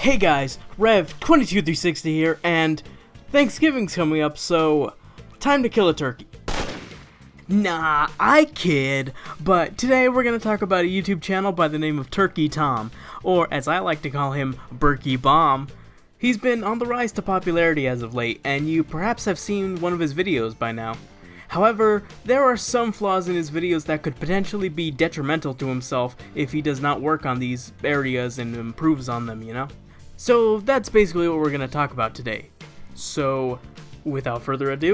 Hey guys, Rev22360 here, and Thanksgiving's coming up, so time to kill a turkey. Nah, I kid, but today we're going to talk about a YouTube channel by the name of Turkey Tom, or as I like to call him, Berkey Bomb. He's been on the rise to popularity as of late, and you perhaps have seen one of his videos by now. However, there are some flaws in his videos that could potentially be detrimental to himself if he does not work on these areas and improves on them, you know? So that's basically what we're going to talk about today. So, without further ado,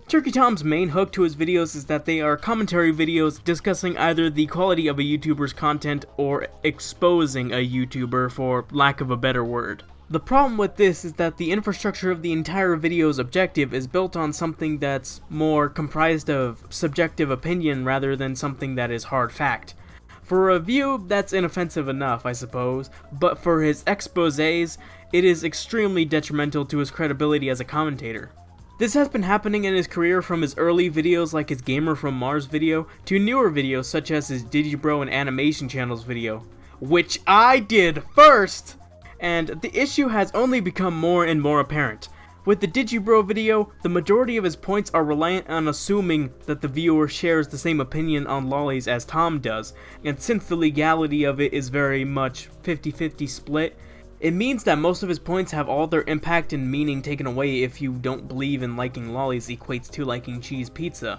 Turkey Tom's main hook to his videos is that they are commentary videos discussing either the quality of a YouTuber's content or exposing a YouTuber, for lack of a better word. The problem with this is that the infrastructure of the entire video's objective is built on something that's more comprised of subjective opinion rather than something that is hard fact. For a review, that's inoffensive enough, I suppose, but for his exposés, it is extremely detrimental to his credibility as a commentator. This has been happening in his career from his early videos like his Gamer from Mars video to newer videos such as his Digibro and Animation Channels video, which I did first! And the issue has only become more and more apparent. With the Digibro video, the majority of his points are reliant on assuming that the viewer shares the same opinion on lollies as Tom does, and since the legality of it is very much 50-50 split, it means that most of his points have all their impact and meaning taken away if you don't believe in liking lollies equates to liking cheese pizza.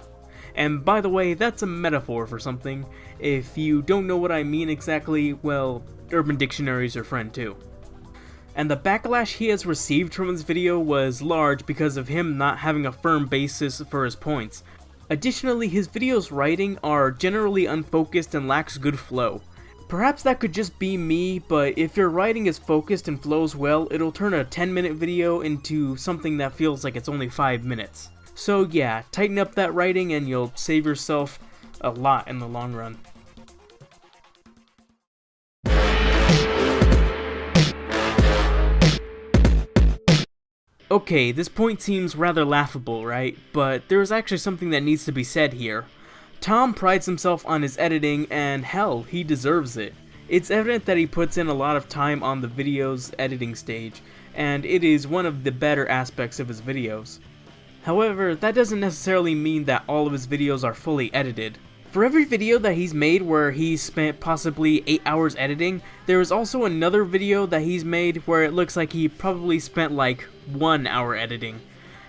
And by the way, that's a metaphor for something. If you don't know what I mean exactly, well, Urban Dictionary's your friend too. And the backlash he has received from his video was large because of him not having a firm basis for his points. Additionally, his videos' writing are generally unfocused and lacks good flow. Perhaps that could just be me, but if your writing is focused and flows well, it'll turn a 10-minute video into something that feels like it's only 5 minutes. So yeah, tighten up that writing and you'll save yourself a lot in the long run. Okay, this point seems rather laughable, right? But there is actually something that needs to be said here. Tom prides himself on his editing, and hell, he deserves it. It's evident that he puts in a lot of time on the video's editing stage, and it is one of the better aspects of his videos. However, that doesn't necessarily mean that all of his videos are fully edited. For every video that he's made where he's spent possibly 8 hours editing, there is also another video that he's made where it looks like he probably spent like 1 hour editing.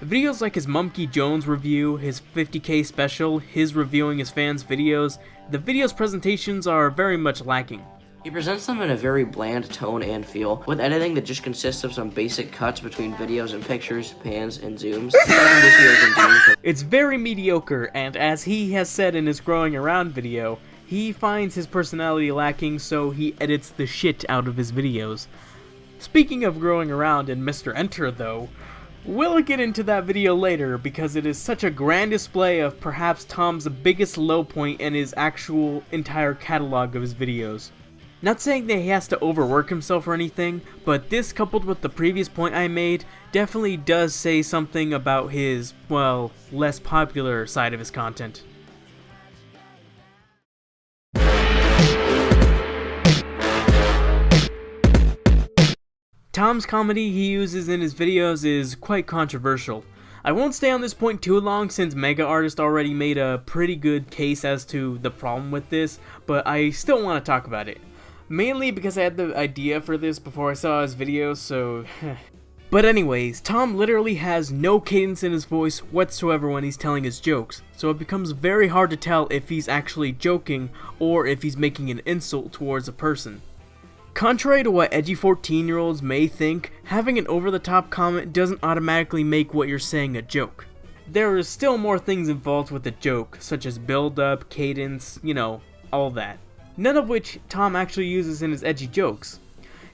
Videos like his Mumkey Jones review, his 50k special, his reviewing his fans' videos, the video's presentations are very much lacking. He presents them in a very bland tone and feel, with editing that just consists of some basic cuts between videos and pictures, pans, and zooms. It's very mediocre, and as he has said in his Growing Around video, he finds his personality lacking, so he edits the shit out of his videos. Speaking of Growing Around and Mr. Enter though, we'll get into that video later because it is such a grand display of perhaps Tom's biggest low point in his actual entire catalog of his videos. Not saying that he has to overwork himself or anything, but this coupled with the previous point I made definitely does say something about his, well, less popular side of his content. Tom's comedy he uses in his videos is quite controversial. I won't stay on this point too long since Mega Artist already made a pretty good case as to the problem with this, but I still want to talk about it. Mainly because I had the idea for this before I saw his videos, so But anyways, Tom literally has no cadence in his voice whatsoever when he's telling his jokes, so it becomes very hard to tell if he's actually joking or if he's making an insult towards a person. Contrary to what edgy 14-year-olds may think, having an over-the-top comment doesn't automatically make what you're saying a joke. There is still more things involved with a joke, such as build-up, cadence, you know, all that. None of which Tom actually uses in his edgy jokes.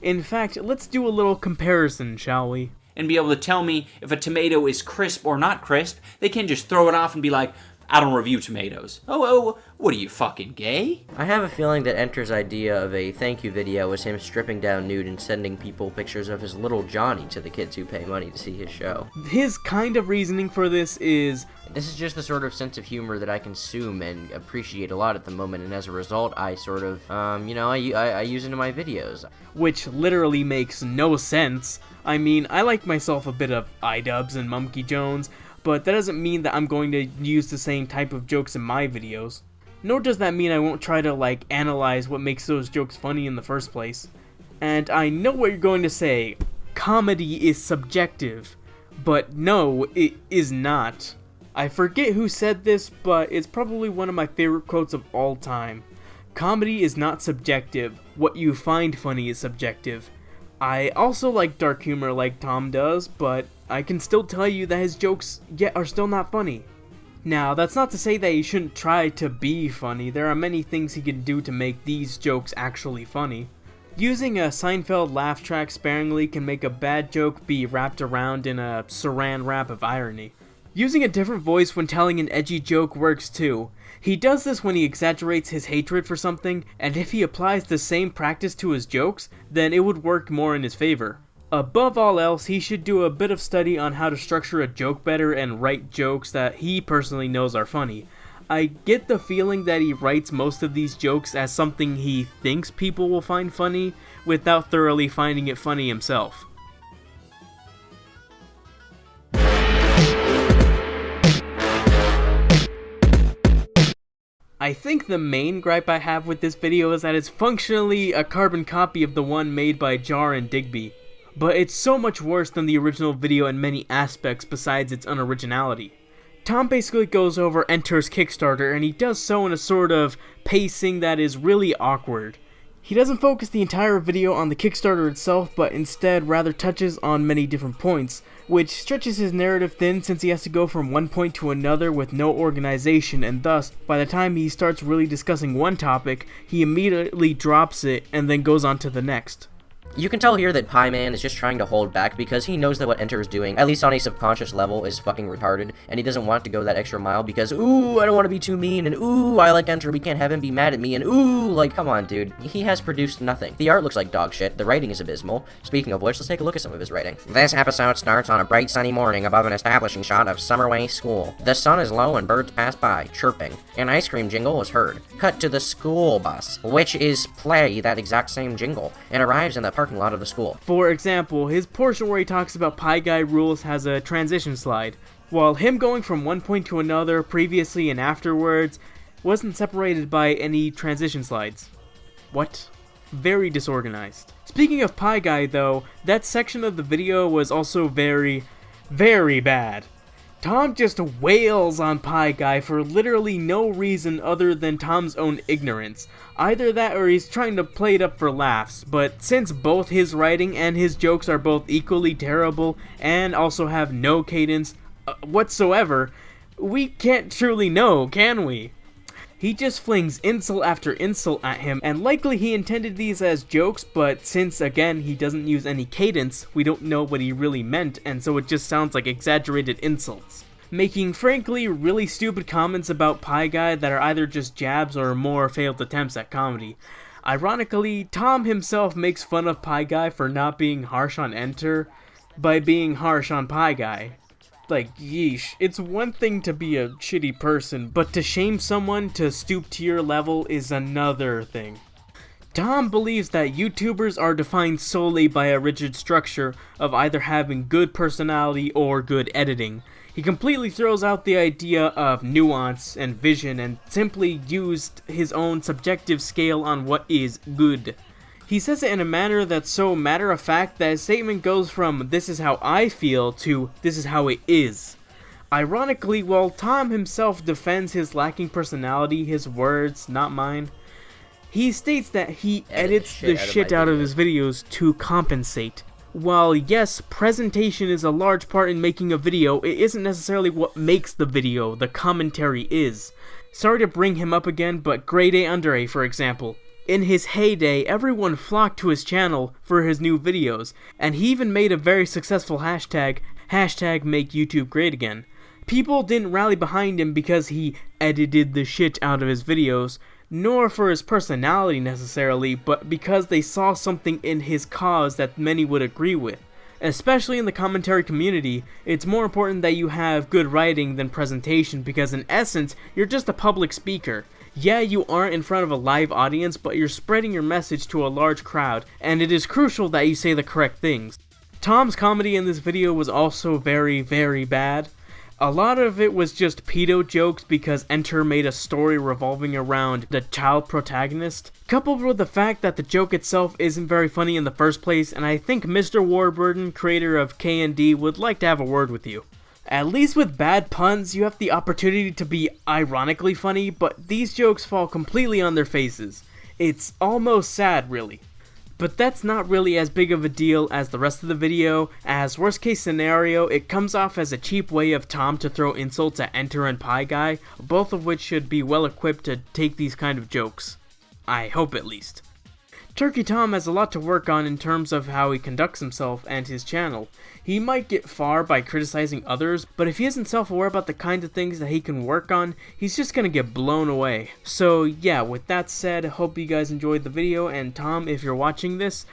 In fact, let's do a little comparison, shall we? And be able to tell me if a tomato is crisp or not crisp. They can't just throw it off and be like, I don't review tomatoes. Oh, what are you, fucking gay? I have a feeling that Enter's idea of a thank you video was him stripping down nude and sending people pictures of his little Johnny to the kids who pay money to see his show. His kind of reasoning for this is, this is just the sort of sense of humor that I consume and appreciate a lot at the moment, and as a result, I sort of, I use it in my videos. which literally makes no sense. I mean, I like myself a bit of iDubbbz and Monkey Jones, but that doesn't mean that I'm going to use the same type of jokes in my videos. Nor does that mean I won't try to, analyze what makes those jokes funny in the first place. And I know what you're going to say, comedy is subjective, but no, it is not. I forget who said this, but it's probably one of my favorite quotes of all time. Comedy is not subjective, what you find funny is subjective. I also like dark humor like Tom does, but I can still tell you that his jokes yet are still not funny. Now, that's not to say that he shouldn't try to be funny. There are many things he can do to make these jokes actually funny. Using a Seinfeld laugh track sparingly can make a bad joke be wrapped around in a saran wrap of irony. Using a different voice when telling an edgy joke works too. He does this when he exaggerates his hatred for something, and if he applies the same practice to his jokes, then it would work more in his favor. Above all else, he should do a bit of study on how to structure a joke better and write jokes that he personally knows are funny. I get the feeling that he writes most of these jokes as something he thinks people will find funny, without thoroughly finding it funny himself. I think the main gripe I have with this video is that it's functionally a carbon copy of the one made by Jar and Digby. But it's so much worse than the original video in many aspects besides its unoriginality. Tom basically goes over Enter's Kickstarter, and he does so in a sort of pacing that is really awkward. He doesn't focus the entire video on the Kickstarter itself, but instead rather touches on many different points, which stretches his narrative thin since he has to go from one point to another with no organization, and thus, by the time he starts really discussing one topic, he immediately drops it and then goes on to the next. You can tell here that Pie Man is just trying to hold back because he knows that what Enter is doing, at least on a subconscious level, is fucking retarded, and he doesn't want to go that extra mile because, ooh, I don't want to be too mean, and ooh, I like Enter, we can't have him be mad at me, and ooh, like, come on, dude. He has produced nothing. The art looks like dog shit, the writing is abysmal. Speaking of which, let's take a look at some of his writing. This episode starts on a bright sunny morning above an establishing shot of Summerway School. The sun is low and birds pass by, chirping. An ice cream jingle is heard. Cut to the school bus, which is play that exact same jingle, and arrives in the parking lot of the school. For example, his portion where he talks about Pie Guy rules has a transition slide, while him going from one point to another previously and afterwards wasn't separated by any transition slides. What? Very disorganized. Speaking of Pie Guy though, that section of the video was also very, very bad. Tom just wails on Pie Guy for literally no reason other than Tom's own ignorance. Either that or he's trying to play it up for laughs, but since both his writing and his jokes are both equally terrible and also have no cadence whatsoever, we can't truly know, can we? He just flings insult after insult at him, and likely he intended these as jokes, but since again he doesn't use any cadence, we don't know what he really meant, and so it just sounds like exaggerated insults. Making frankly really stupid comments about Pie Guy that are either just jabs or more failed attempts at comedy. Ironically, Tom himself makes fun of Pie Guy for not being harsh on Enter by being harsh on Pie Guy. Like, yeesh, it's one thing to be a shitty person, but to shame someone to stoop to your level is another thing. Tom believes that YouTubers are defined solely by a rigid structure of either having good personality or good editing. He completely throws out the idea of nuance and vision and simply used his own subjective scale on what is good. He says it in a manner that's so matter-of-fact that his statement goes from "this is how I feel" to "this is how it is." Ironically, while Tom himself defends his lacking personality, his words, not mine, he states that he edits the shit out of his videos to compensate. While yes, presentation is a large part in making a video, it isn't necessarily what makes the video, the commentary is. Sorry to bring him up again, but Grade A Under A, for example. In his heyday, everyone flocked to his channel for his new videos, and he even made a very successful hashtag, #MakeYouTubeGreatAgain. People didn't rally behind him because he edited the shit out of his videos, nor for his personality necessarily, but because they saw something in his cause that many would agree with. Especially in the commentary community, it's more important that you have good writing than presentation because in essence, you're just a public speaker. Yeah, you aren't in front of a live audience, but you're spreading your message to a large crowd, and it is crucial that you say the correct things. Tom's comedy in this video was also very, very bad. A lot of it was just pedo jokes because Enter made a story revolving around the child protagonist, coupled with the fact that the joke itself isn't very funny in the first place, and I think Mr. Warburton, creator of KND, would like to have a word with you. At least with bad puns, you have the opportunity to be ironically funny, but these jokes fall completely on their faces. It's almost sad, really. But that's not really as big of a deal as the rest of the video, as worst case scenario, it comes off as a cheap way of Tom to throw insults at Enter and Pie Guy, both of which should be well equipped to take these kind of jokes. I hope at least. Turkey Tom has a lot to work on in terms of how he conducts himself and his channel. He might get far by criticizing others, but if he isn't self-aware about the kind of things that he can work on, he's just gonna get blown away. So yeah, with that said, hope you guys enjoyed the video, and Tom, if you're watching this,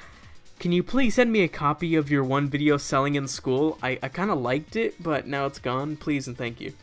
can you please send me a copy of your one video selling in school? I kinda liked it, but now it's gone. Please and thank you.